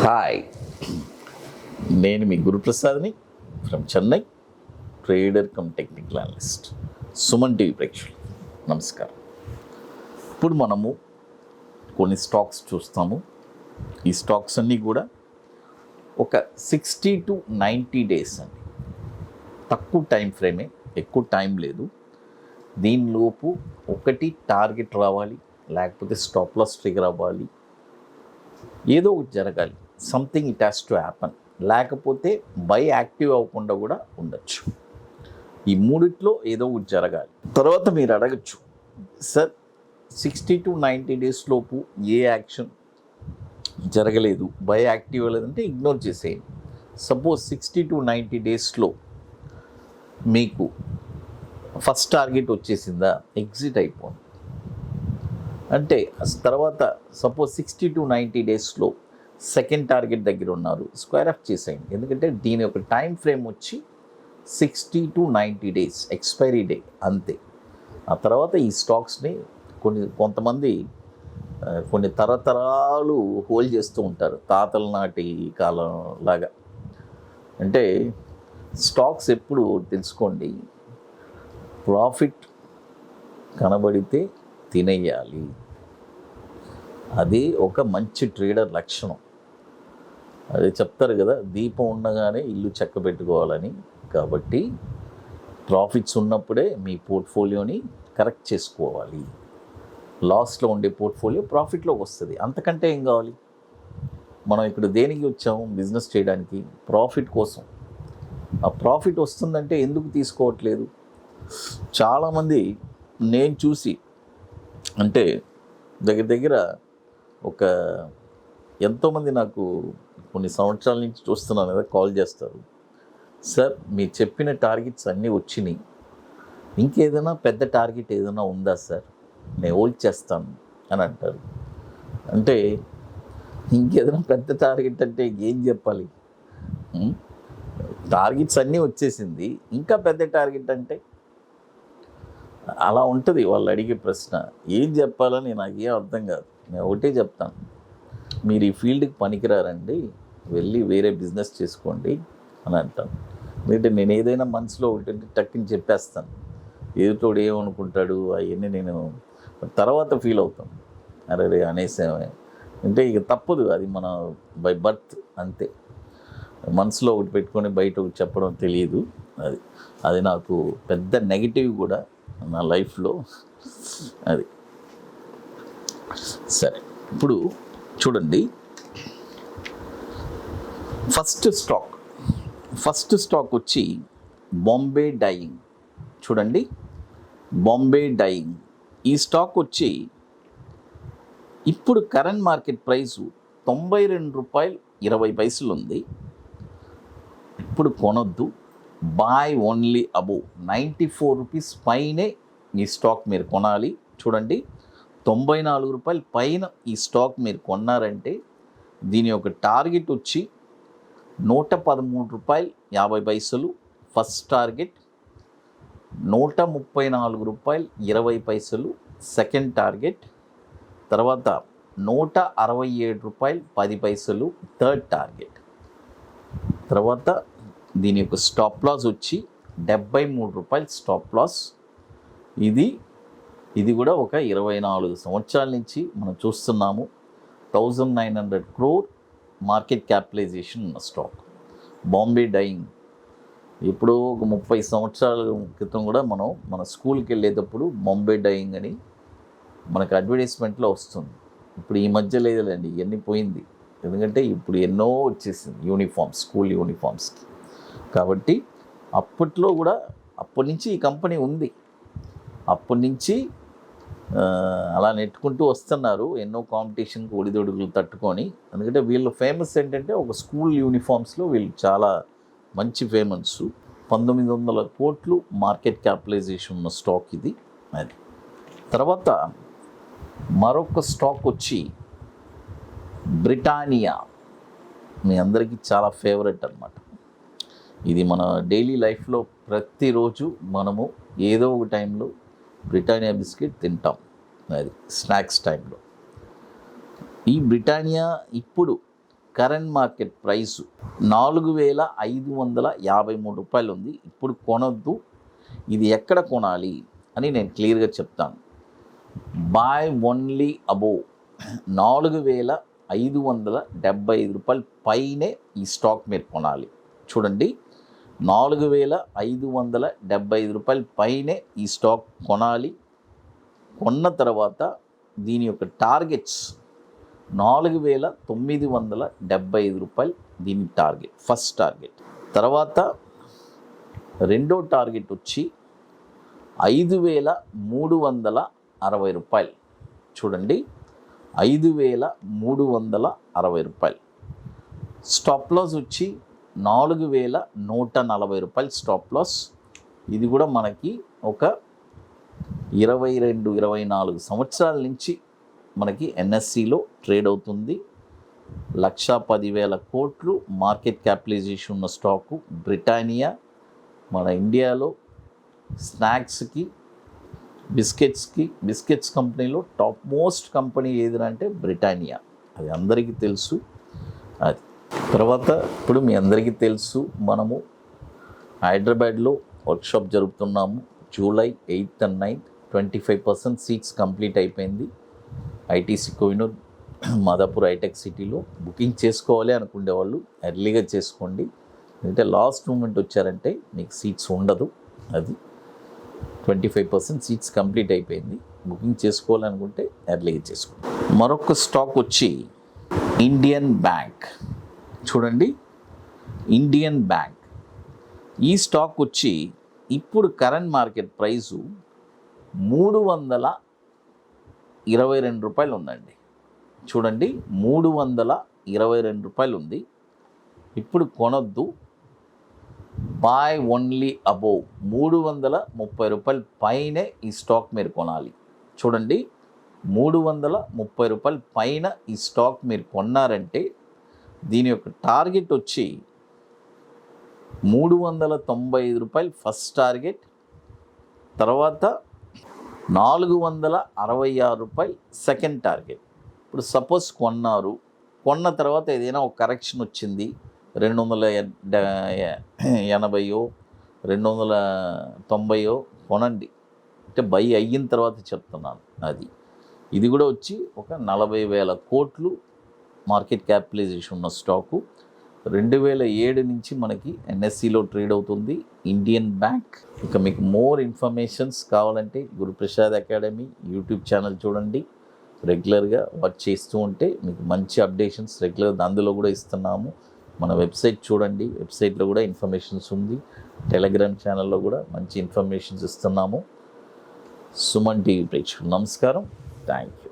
Hi, నేను మీ గురుప్రసాద్ని from Chennai, trader cum technical analyst. Suman TV ప్రేక్షకులు నమస్కారం. ఇప్పుడు మనము కొన్ని స్టాక్స్ చూస్తాము. ఈ స్టాక్స్ అన్నీ కూడా ఒక 60 to 90 డేస్ అండి. తక్కువ టైం ఫ్రేమే, ఎక్కువ టైం లేదు. దీనిలోపు ఒకటి టార్గెట్ రావాలి, లేకపోతే స్టాప్ లాస్ ట్రిగర్ అవ్వాలి, ఏదో ఒకటి జరగాలి. Something it has to happen. లేకపోతే బై యాక్టివ్ అవ్వకుండా కూడా ఉండొచ్చు. ఈ మూడిట్లో ఏదో ఒకటి జరగాలి. తర్వాత మీరు అడగచ్చు, సార్ 60 to 90 డేస్ లోపు ఏ యాక్షన్ జరగలేదు, బై యాక్టివ్ అవ్వలేదంటే ఇగ్నోర్ చేసేయండి. సపోజ్ 60 to 90 డేస్లో మీకు ఫస్ట్ టార్గెట్ వచ్చేసిందా, ఎగ్జిట్ అయిపోండి. అంటే తర్వాత సపోజ్ 60 to 90 డేస్లో సెకండ్ టార్గెట్ దగ్గర ఉన్నారు, స్క్వేర్ ఆఫ్ చేసేయండి. ఎందుకంటే దీని యొక్క టైం ఫ్రేమ్ వచ్చి 60 to 90 డేస్, ఎక్స్పైరీ డే అంతే. ఆ తర్వాత ఈ స్టాక్స్ని కొంతమంది కొన్ని తరతరాలు హోల్డ్ చేస్తూ ఉంటారు, తాతల నాటి కాలం లాగా. అంటే స్టాక్స్ ఎప్పుడు తెలుసుకోండి, ప్రాఫిట్ కనబడితే తినేయాలి. అది ఒక మంచి ట్రేడర్ లక్షణం. అదే చెప్తారు కదా, దీపం ఉండగానే ఇల్లు చెక్క పెట్టుకోవాలని. కాబట్టి ప్రాఫిట్స్ ఉన్నప్పుడే మీ పోర్ట్ఫోలియోని కరెక్ట్ చేసుకోవాలి. లాస్లో ఉండే పోర్ట్ఫోలియో ప్రాఫిట్లోకి వస్తుంది. అంతకంటే ఏం కావాలి? మనం ఇక్కడ దేనికి వచ్చాము? బిజినెస్ చేయడానికి, ప్రాఫిట్ కోసం. ఆ ప్రాఫిట్ వస్తుందంటే ఎందుకు తీసుకోవట్లేదు? చాలామంది నేను చూసి, అంటే దగ్గర ఒక ఎంతోమంది నాకు కొన్ని సంవత్సరాల నుంచి చూస్తున్నాను కదా, కాల్ చేస్తారు. సార్, మీరు చెప్పిన టార్గెట్స్ అన్నీ వచ్చినాయి, ఇంకేదైనా పెద్ద టార్గెట్ ఏదైనా ఉందా సార్, నేను హోల్డ్ చేస్తాను అని అంటారు. అంటే ఇంకేదైనా పెద్ద టార్గెట్ అంటే ఏం చెప్పాలి? టార్గెట్స్ అన్నీ వచ్చేసింది, ఇంకా పెద్ద టార్గెట్ అంటే అలా ఉంటుంది వాళ్ళు అడిగే ప్రశ్న. ఏం చెప్పాలని నాకేం అర్థం కాదు. నేను ఒకటే చెప్తాను, మీరు ఈ ఫీల్డ్కి పనికిరారండి, వెళ్ళి వేరే బిజినెస్ చేసుకోండి అని అంటాను. ఎందుకంటే నేను ఏదైనా మనసులో ఒకటి టక్కుని చెప్పేస్తాను. ఎదుటోడు ఏమనుకుంటాడు అవన్నీ నేను తర్వాత ఫీల్ అవుతాను. అరే అనేసేమే అంటే ఇక తప్పదు, అది మన బై బర్త్ అంతే. మనసులో ఒకటి పెట్టుకొని బయట ఒకటి చెప్పడం తెలియదు. అది నాకు పెద్ద నెగిటివ్ కూడా నా లైఫ్లో. అది సరే. ఇప్పుడు చూడండి, ఫస్ట్ స్టాక్ వచ్చి బాంబే డైయింగ్. చూడండి, బాంబే డైయింగ్ ఈ స్టాక్ వచ్చి ఇప్పుడు కరెంట్ మార్కెట్ ప్రైసు ₹92.20 ఉంది. ఇప్పుడు కొనొద్దు, బాయ్ ఓన్లీ అబోవ్ ₹94 పైనే ఈ స్టాక్ మీరు కొనాలి. చూడండి, ₹94 పైన ఈ స్టాక్ మీరు కొన్నారంటే దీని యొక్క టార్గెట్ వచ్చి ₹113.50 ఫస్ట్ టార్గెట్, ₹134.20 సెకండ్ టార్గెట్, తర్వాత ₹167.10 థర్డ్ టార్గెట్. తర్వాత దీని యొక్క స్టాప్ లాస్ వచ్చి ₹73 స్టాప్ లాస్. ఇది కూడా ఒక 24 సంవత్సరాల నుంచి మనం చూస్తున్నాము. 1900 crore మార్కెట్ క్యాపిటలైజేషన్ ఉన్న స్టాక్ బాంబే డైయింగ్. ఇప్పుడు ఒక 30 సంవత్సరాల క్రితం కూడా మన స్కూల్కి వెళ్ళేటప్పుడు బాంబే డైయింగ్ అని మనకు అడ్వర్టైజ్మెంట్లో వస్తుంది. ఇప్పుడు ఈ మధ్య లేదులేండి, ఇవన్నీ పోయింది. ఎందుకంటే ఇప్పుడు ఎన్నో వచ్చేసింది యూనిఫామ్స్, స్కూల్ యూనిఫామ్స్కి. కాబట్టి అప్పట్లో కూడా, అప్పటి నుంచి ఈ కంపెనీ ఉంది. అప్పటి నుంచి అలా నెట్టుకుంటూ వస్తున్నారు, ఎన్నో కాంపిటీషన్కి ఒడిదొడుగులు తట్టుకొని. ఎందుకంటే వీళ్ళు ఫేమస్ ఏంటంటే ఒక స్కూల్ యూనిఫామ్స్లో వీళ్ళు చాలా మంచి ఫేమస్. 1900 కోట్లు మార్కెట్ క్యాపిటలైజేషన్ ఉన్న స్టాక్ ఇది. అది తర్వాత మరొక స్టాక్ వచ్చి బ్రిటానియా. మీ అందరికీ చాలా ఫేవరెట్ అన్నమాట. ఇది మన డైలీ లైఫ్లో ప్రతిరోజు మనము ఏదో ఒక టైంలో బ్రిటానియా బిస్కెట్ తింటాం. అది స్నాక్స్ టైంలో. ఈ బ్రిటానియా ఇప్పుడు కరెంట్ మార్కెట్ ప్రైసు 4,553 రూపాయలు ఉంది. ఇప్పుడు కొనొద్దు, ఇది ఎక్కడ కొనాలి అని నేను క్లియర్గా చెప్తాను. బై ఓన్లీ అబోవ్ 4,575 రూపాయలు పైనే ఈ స్టాక్ మీరు కొనాలి. చూడండి, 4,575 రూపాయల పైనే ఈ స్టాక్ కొనాలి. కొన్న తర్వాత దీని యొక్క టార్గెట్స్ 4,975 రూపాయలు దీని టార్గెట్, ఫస్ట్ టార్గెట్. తర్వాత రెండో టార్గెట్ వచ్చి 5,360 రూపాయలు. చూడండి, 5,360 రూపాయలు. స్టాప్ లాస్ వచ్చి 4,140 రూపాయలు స్టాప్ లాస్. ఇది కూడా మనకి ఒక 22-24 సంవత్సరాల నుంచి మనకి ఎన్ఎస్సిలో ట్రేడ్ అవుతుంది. 1,10,000 కోట్లు మార్కెట్ క్యాపిటలైజేషన్ ఉన్న స్టాకు బ్రిటానియా. మన ఇండియాలో స్నాక్స్కి, బిస్కెట్స్ కంపెనీలో టాప్ మోస్ట్ కంపెనీ ఏదంటే బ్రిటానియా. అది అందరికీ తెలుసు. అది తర్వాత ఇప్పుడు మీ అందరికీ తెలుసు, మనము హైదరాబాద్లో వర్క్షాప్ జరుపుతున్నాము. July 8th and 9th 25% seats complete అయిపోయింది. ఐటీసీ కోహినూర్, మాదాపూర్ హైటెక్ సిటీలో. బుకింగ్ చేసుకోవాలి అనుకునే వాళ్ళు ఎర్లీగా చేసుకోండి, అంటే లాస్ట్ మూమెంట్ వచ్చారంటే మీకు సీట్స్ ఉండదు. అది 25% సీట్స్ కంప్లీట్ అయిపోయింది. బుకింగ్ చేసుకోవాలనుకుంటే ఎర్లీగా చేసుకోండి. మరొక స్టాక్ వచ్చి ఇండియన్ బ్యాంక్. చూడండి, ఇండియన్ బ్యాంక్ ఈ స్టాక్ వచ్చి ఇప్పుడు కరెంట్ మార్కెట్ ప్రైసు 322 రూపాయలు ఉందండి. చూడండి, 322 రూపాయలు ఉంది. ఇప్పుడు కొనొద్దు, బై ఓన్లీ అబోవ్ 330 రూపాయల పైనే ఈ స్టాక్ మీరు కొనాలి. చూడండి, 330 రూపాయల పైన ఈ స్టాక్ మీరు కొన్నారంటే దీని యొక్క టార్గెట్ వచ్చి 395 రూపాయలు ఫస్ట్ టార్గెట్. తర్వాత 466 రూపాయలు సెకండ్ టార్గెట్. ఇప్పుడు సపోజ్ కొన్నారు, కొన్న తర్వాత ఏదైనా ఒక కరెక్షన్ వచ్చింది, 280 290 కొనండి. అంటే బై అయిన తర్వాత చెప్తున్నాను. ఇది కూడా వచ్చి ఒక 40,000 కోట్లు మార్కెట్ క్యాపిటలైజేషన్ ఉన్న స్టాకు. 2007 నుంచి మనకి ఎన్ఎస్సిలో ట్రేడ్ అవుతుంది ఇండియన్ బ్యాంక్. ఇక మీకు మోర్ ఇన్ఫర్మేషన్స్ కావాలంటే గురుప్రసాద్ అకాడమీ యూట్యూబ్ ఛానల్ చూడండి. రెగ్యులర్గా వర్క్ చేస్తూ ఉంటే మీకు మంచి అప్డేషన్స్ రెగ్యులర్గా అందులో కూడా ఇస్తున్నాము. మన వెబ్సైట్ చూడండి, వెబ్సైట్లో కూడా ఇన్ఫర్మేషన్స్ ఉంది. టెలిగ్రామ్ ఛానల్లో కూడా మంచి ఇన్ఫర్మేషన్స్ ఇస్తున్నాము. సుమన్ టీవీ ప్రేక్షకులు నమస్కారం. Thank you.